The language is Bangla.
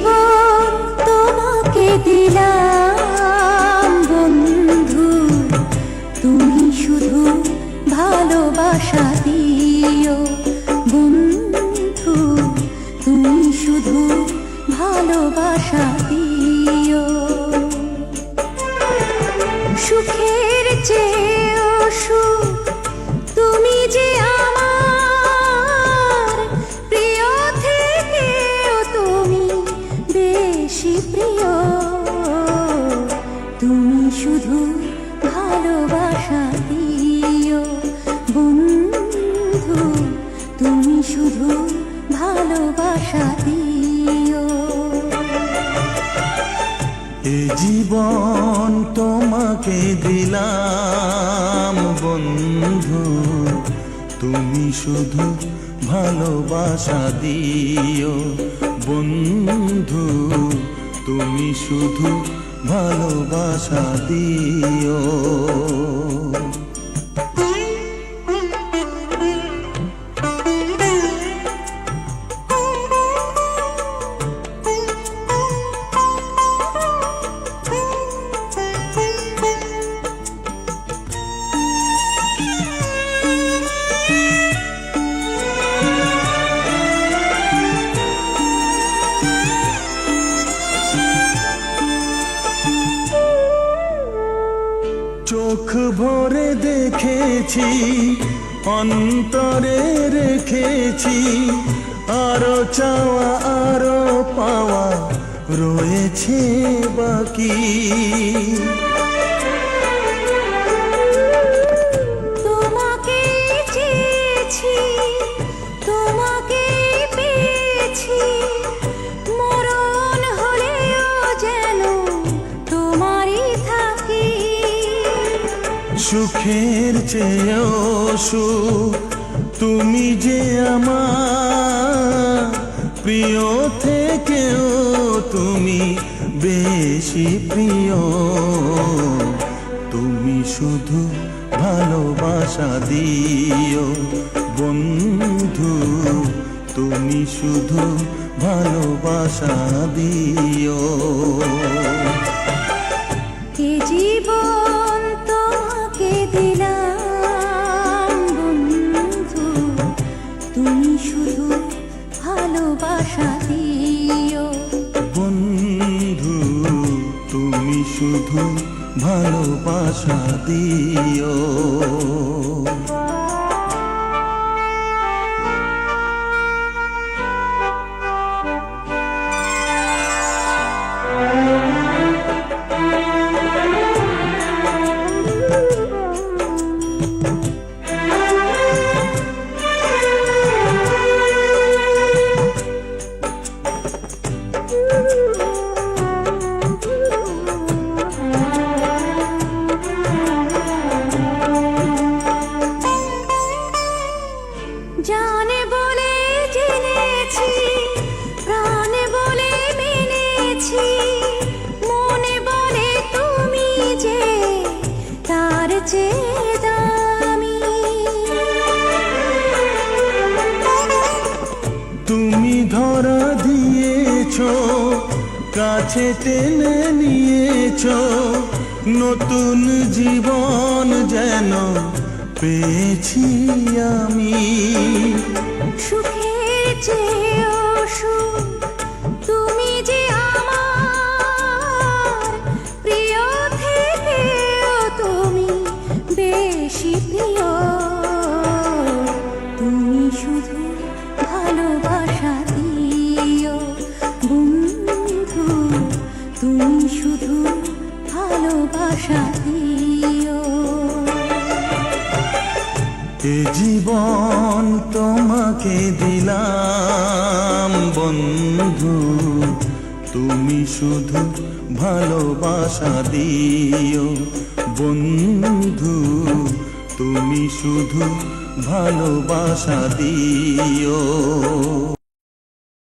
জীবন তোমাকে দিলাম বন্ধু, তুমি শুধু ভালোবাসা দিও বন্ধু, তুমি শুধু ভালোবাসা দিও। সুখের চেয়েও সুখ তুমি যে আমার প্রিয় থেকেও তুমি বেশি প্রিয়, তুমি শুধু ভালোবাসা দিও বন্ধু, তুমি শুধু ভালোবাসা দিও। এ জীবন তোমাকে দিলাম বন্ধু, তুমি শুধু ভালোবাসা দিও বন্ধু, তুমি শুধু ভালোবাসা দিও। চোখ ভরে দেখেছি, অন্তরে রেখেছি, আরো চাওয়া আরো পাওয়া রয়েছে বাকি। তোমাকে চেয়েছি, তোমাকে পেয়েছি, মরণ হলেও যেন তোমারই থাকি। সুখের চেয়েও সুখ তুমি যে আমার প্রিয় থেকেও তুমি বেশি প্রিয়, তুমি শুধু ভালোবাসা দিও বন্ধু, তুমি শুধু ভালোবাসা দিও। এ জীবন তোমাকে দিলাম বন্ধু, তুমি শুধু ভালোবাসা দিও বন্ধু, তুমি শুধু ভালোবাসা দিও। জানে বলে জেনেছি, প্রাণে বলে মেনেছি, মনে বলে তুমি যে তার চেয়ে দামি। তুমি ধরা দিয়েছ, কাছে টেনে নিয়েছ, নতুন জীবন যেন পেয়েছি আমি। সুখের চেয়েও সুখ তুমি যে আমার প্রিয় থেকেও তুমি বেশি প্রিয়, তুমি শুধু ভালোবাসা দিও বন্ধু, তুমি শুধু ভালোবাসা দিও। এ জীবন তোমাকে দিলাম বন্ধু, তুমি শুধু ভালোবাসা দিও বন্ধু, তুমি শুধু ভালোবাসা দিও।